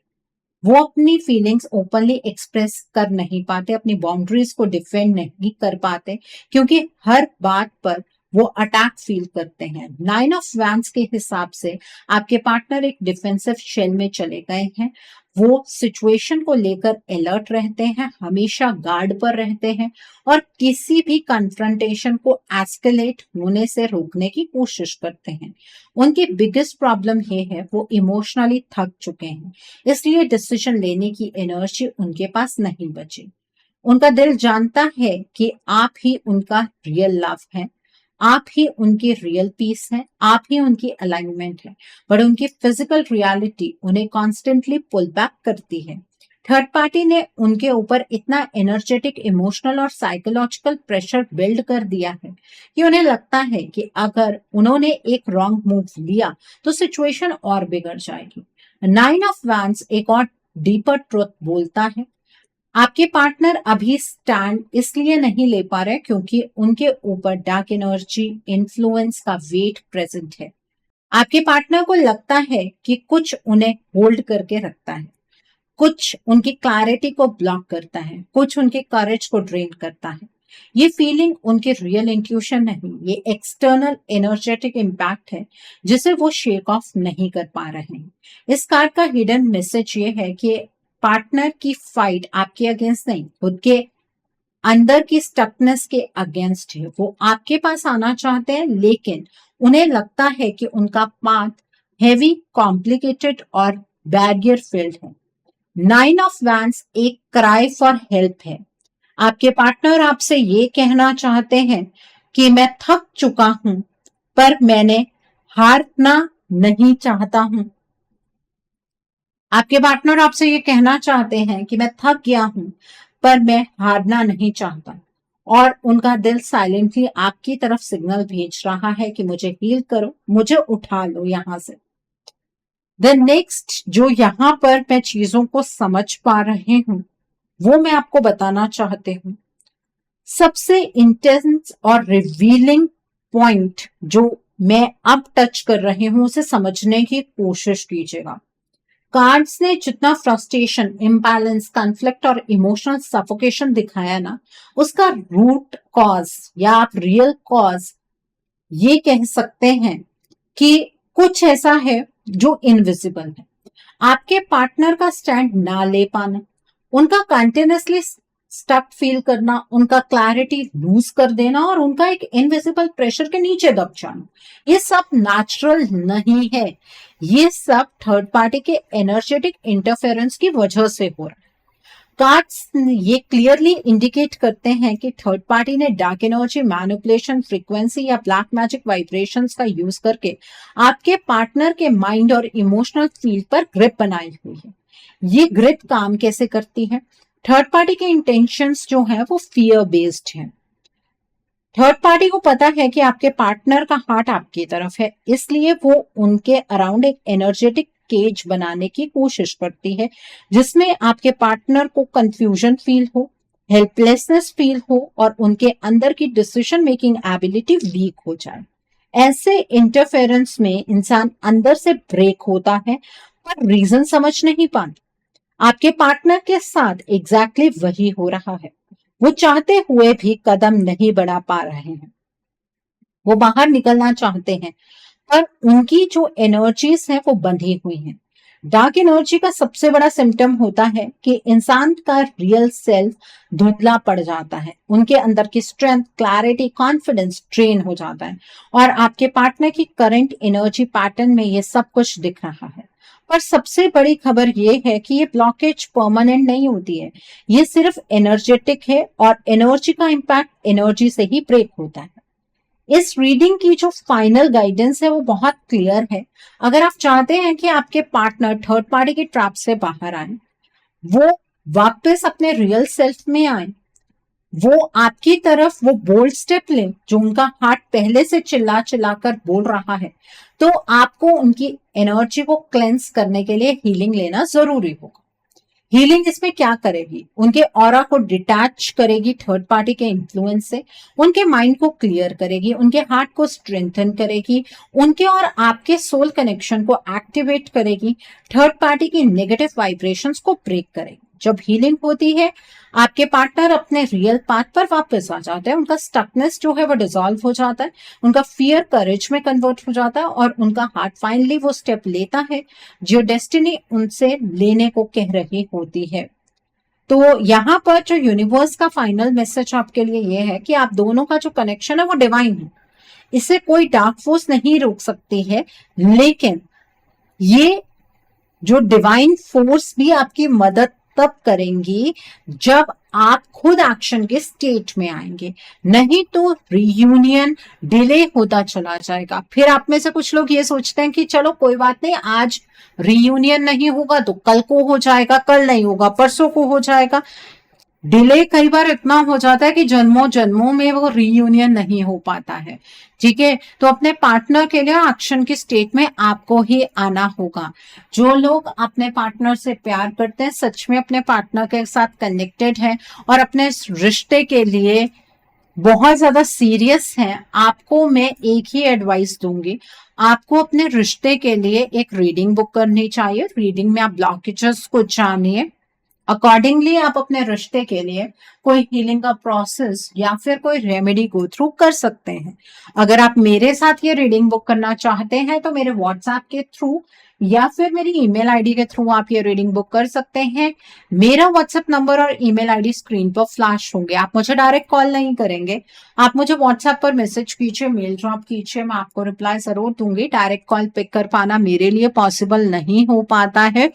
वो अपनी फीलिंग्स ओपनली एक्सप्रेस कर नहीं पाते, अपनी बाउंड्रीज को डिफेंड नहीं कर पाते, क्योंकि हर बात पर वो अटैक फील करते हैं। 9 ऑफ वैंड्स के हिसाब से आपके पार्टनर एक डिफेंसिव शेल में चले गए हैं। वो सिचुएशन को लेकर अलर्ट रहते हैं, हमेशा गार्ड पर रहते हैं और किसी भी कन्फ्रंटेशन को एस्केलेट होने से रोकने की कोशिश करते हैं। उनकी बिगेस्ट प्रॉब्लम ये है, वो इमोशनली थक चुके हैं, इसलिए डिसीजन लेने की एनर्जी उनके पास नहीं बची। उनका दिल जानता है कि आप ही उनका रियल लव है, आप ही उनकी रियल पीस है, आप ही उनकी अलाइनमेंट है, बट उनकी फिजिकल रियलिटी उन्हें कॉन्स्टेंटली पुल बैक करती है। थर्ड पार्टी ने उनके ऊपर इतना एनर्जेटिक, इमोशनल और साइकोलॉजिकल प्रेशर बिल्ड कर दिया है कि उन्हें लगता है कि अगर उन्होंने एक रॉन्ग मूव लिया तो सिचुएशन और बिगड़ जाएगी। 9 ऑफ वैंड्स एक और डीपर ट्रुथ बोलता है। आपके पार्टनर अभी स्टैंड इसलिए नहीं ले पा रहे क्योंकि उनके ऊपर डार्क एनर्जी इन्फ्लुएंस का वेट प्रेजेंट है। आपके पार्टनर को लगता है कि कुछ उन्हें होल्ड करके रखता है, कुछ उनकी क्लैरिटी को ब्लॉक करता है, कुछ उनके करेज को ड्रेन करता है। ये फीलिंग उनके रियल इंट्यूशन नहीं, ये एक्सटर्नल एनर्जेटिक इम्पैक्ट है जिसे वो शेक ऑफ नहीं कर पा रहे हैं। इस कार्ड का हिडन मैसेज ये है कि पार्टनर की फाइट आपके अगेंस्ट नहीं, खुद के अंदर की स्टकनेस के अगेंस्ट है। वो आपके पास आना चाहते हैं लेकिन उन्हें लगता है कि उनका पाथ हेवी, कॉम्प्लिकेटेड और बैरियर फिल्ड है। 9 ऑफ वैंड्स एक क्राई फॉर हेल्प है। आपके पार्टनर आपसे ये कहना चाहते हैं कि मैं थक चुका हूं, पर मैंने हारना नहीं चाहता हूं। आपके पार्टनर आपसे ये कहना चाहते हैं कि मैं थक गया हूं, पर मैं हारना नहीं चाहता, और उनका दिल साइलेंटली आपकी तरफ सिग्नल भेज रहा है कि मुझे हील करो, मुझे उठा लो यहां से। द नेक्स्ट जो यहां पर मैं चीजों को समझ पा रहे हूं वो मैं आपको बताना चाहती हूँ। सबसे इंटेंस और रिवीलिंग पॉइंट जो मैं अब टच कर रही हूं उसे समझने की कोशिश कीजिएगा। कार्ड्स ने जितना फ्रस्ट्रेशन, इम्बैलेंस, कॉन्फ्लिक्ट और इमोशनल सफोकेशन दिखाया ना, उसका रूट कॉज या आप रियल कॉज ये कह सकते हैं कि कुछ ऐसा है जो इनविजिबल है। आपके पार्टनर का स्टैंड ना ले पाना, उनका कंटिन्यूसली स्टक फील करना, उनका क्लैरिटी लूज कर देना और उनका एक इनविजिबल प्रेशर के नीचे दब जाना, ये सब नेचुरल नहीं है। ये सब थर्ड पार्टी के एनर्जेटिक इंटरफेरेंस की वजह से हो रहा है। कार्ड्स ये क्लियरली इंडिकेट करते हैं कि थर्ड पार्टी ने डार्क एनर्जी, मैनिपुलेशन, फ्रीक्वेंसी या ब्लैक मैजिक वाइब्रेशंस का यूज करके आपके पार्टनर के माइंड और इमोशनल फील्ड पर ग्रिप बनाई हुई है। ये ग्रिप काम कैसे करती है? थर्ड पार्टी के इंटेंशंस जो है वो फियर बेस्ड है। थर्ड पार्टी को पता है कि आपके पार्टनर का हार्ट आपकी तरफ है, इसलिए वो उनके अराउंड एक एनर्जेटिक केज बनाने की कोशिश करती है, जिसमें आपके पार्टनर को कंफ्यूजन फील हो, हेल्पलेसनेस फील हो और उनके अंदर की डिसीजन मेकिंग एबिलिटी वीक हो जाए। ऐसे इंटरफेरेंस में इंसान अंदर से ब्रेक होता है पर रीजन समझ नहीं पाता। आपके पार्टनर के साथ एग्जैक्टली वही हो रहा है। वो चाहते हुए भी कदम नहीं बढ़ा पा रहे हैं। वो बाहर निकलना चाहते हैं पर उनकी जो एनर्जीज है वो बंधी हुई हैं। डार्क एनर्जी का सबसे बड़ा सिम्टम होता है कि इंसान का रियल सेल्फ धुंधला पड़ जाता है, उनके अंदर की स्ट्रेंथ, क्लैरिटी, कॉन्फिडेंस ड्रेन हो जाता है और आपके पार्टनर की करंट एनर्जी पैटर्न में ये सब कुछ दिख रहा है। पर सबसे बड़ी खबर ये है कि ये ब्लॉकेज परमानेंट नहीं होती है, ये सिर्फ एनर्जेटिक है और एनर्जी का इम्पैक्ट एनर्जी से ही ब्रेक होता है। इस रीडिंग की जो फाइनल गाइडेंस है वो बहुत क्लियर है। अगर आप चाहते हैं कि आपके पार्टनर थर्ड पार्टी के ट्रैप से बाहर आए, वो वापस अपने रियल सेल्फ में आए, वो आपकी तरफ वो बोल्ड स्टेप लें जो उनका हार्ट पहले से चिल्ला चिल्ला कर बोल रहा है, तो आपको उनकी एनर्जी को क्लेंस करने के लिए हीलिंग लेना जरूरी होगा। हीलिंग इसमें क्या करेगी? उनके ऑरा को डिटैच करेगी थर्ड पार्टी के इन्फ्लुएंस से, उनके माइंड को क्लियर करेगी, उनके हार्ट को स्ट्रेंथन करेगी, उनके और आपके सोल कनेक्शन को एक्टिवेट करेगी, थर्ड पार्टी की नेगेटिव वाइब्रेशंस को ब्रेक करेगी। जब हीलिंग होती है, आपके पार्टनर अपने रियल पाथ पर वापस आ जाते हैं, उनका स्टकनेस जो है वो डिसॉल्व हो जाता है, उनका फियर करेज में कन्वर्ट हो जाता है और उनका हार्ट फाइनली वो स्टेप लेता है जो डेस्टिनी उनसे लेने को कह रही होती है। तो यहाँ पर जो यूनिवर्स का फाइनल मैसेज आपके लिए ये है कि आप दोनों का जो कनेक्शन है वो डिवाइन है, इसे कोई डार्क फोर्स नहीं रोक सकती है, लेकिन ये जो डिवाइन फोर्स भी आपकी मदद तब करेंगी जब आप खुद एक्शन के स्टेट में आएंगे, नहीं तो रियूनियन डिले होता चला जाएगा। फिर आप में से कुछ लोग ये सोचते हैं कि चलो कोई बात नहीं, आज रियूनियन नहीं होगा तो कल को हो जाएगा, कल नहीं होगा परसों को हो जाएगा। डिले कई बार इतना हो जाता है कि जन्मों जन्मों में वो रीयूनियन नहीं हो पाता है। ठीक है, तो अपने पार्टनर के लिए एक्शन की स्टेट में आपको ही आना होगा। जो लोग अपने पार्टनर से प्यार करते हैं, सच में अपने पार्टनर के साथ कनेक्टेड हैं और अपने रिश्ते के लिए बहुत ज्यादा सीरियस हैं, आपको मैं एक ही एडवाइस दूंगी, आपको अपने रिश्ते के लिए एक रीडिंग बुक करनी चाहिए। रीडिंग में आप ब्लॉकेजेस को जानिए, अकॉर्डिंगली आप अपने रिश्ते के लिए कोई हीलिंग का प्रोसेस या फिर कोई रेमेडी गो थ्रू कर सकते हैं। अगर आप मेरे साथ ये रीडिंग बुक करना चाहते हैं तो मेरे व्हाट्सएप के थ्रू या फिर मेरी ईमेल आईडी के थ्रू आप ये रीडिंग बुक कर सकते हैं। मेरा व्हाट्सएप नंबर और ईमेल आईडी स्क्रीन पर फ्लैश होंगे। आप मुझे डायरेक्ट कॉल नहीं करेंगे, आप मुझे व्हाट्सएप पर मैसेज कीजिए, मेल ड्रॉप कीजिए, मैं आपको रिप्लाई जरूर दूंगी। डायरेक्ट कॉल पिक कर पाना मेरे लिए पॉसिबल नहीं हो पाता है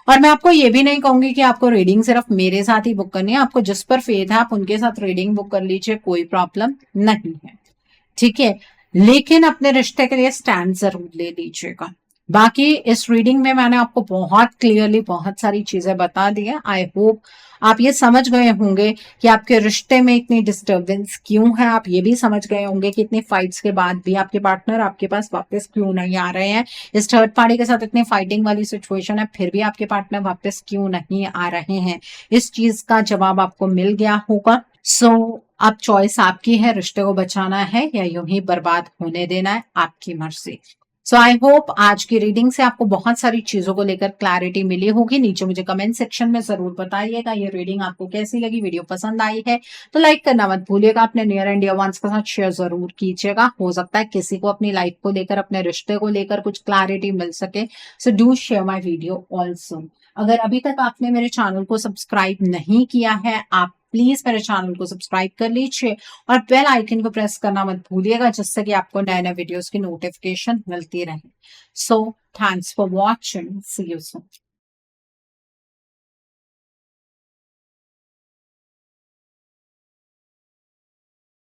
और मैं आपको ये भी नहीं कहूंगी कि आपको रीडिंग सिर्फ मेरे साथ ही बुक करनी है। आपको जिस पर फेथ है आप उनके साथ रीडिंग बुक कर लीजिए, कोई प्रॉब्लम नहीं है। ठीक है, लेकिन अपने रिश्ते के लिए स्टैंड जरूर ले लीजिएगा। बाकी इस रीडिंग में मैंने आपको बहुत क्लियरली बहुत सारी चीजें बता दी है। आई होप आप ये समझ गए होंगे कि आपके रिश्ते में इतनी डिस्टर्बेंस क्यों है। आप ये भी समझ गए होंगे कि इतनी फाइट्स के बाद भी आपके पार्टनर आपके पास वापस क्यों नहीं आ रहे हैं। इस थर्ड पार्टी के साथ इतनी फाइटिंग वाली सिचुएशन है, फिर भी आपके पार्टनर वापस क्यों नहीं आ रहे हैं। इस चीज का जवाब आपको मिल गया होगा। सो अब चॉइस आपकी है, रिश्ते को बचाना है या यूं ही बर्बाद होने देना है, आपकी मर्जी। सो आई होप आज की रीडिंग से आपको बहुत सारी चीजों को लेकर क्लैरिटी मिली होगी। नीचे मुझे कमेंट सेक्शन में जरूर बताइएगा ये रीडिंग आपको कैसी लगी। वीडियो पसंद आई है तो लाइक करना मत भूलिएगा, अपने नियर एंड डियर वंस के साथ शेयर जरूर कीजिएगा। हो सकता है किसी को अपनी लाइफ को लेकर, अपने रिश्ते को लेकर कुछ क्लैरिटी मिल सके। So do share my video also. अगर अभी तक आपने मेरे चैनल को सब्सक्राइब नहीं किया है, आप प्लीज मेरे चैनल को सब्सक्राइब कर लीजिए और बेल आइकन को प्रेस करना मत भूलिएगा, जिससे कि आपको नए नए वीडियोस की नोटिफिकेशन मिलती रहे। So thanks for watching, see you soon.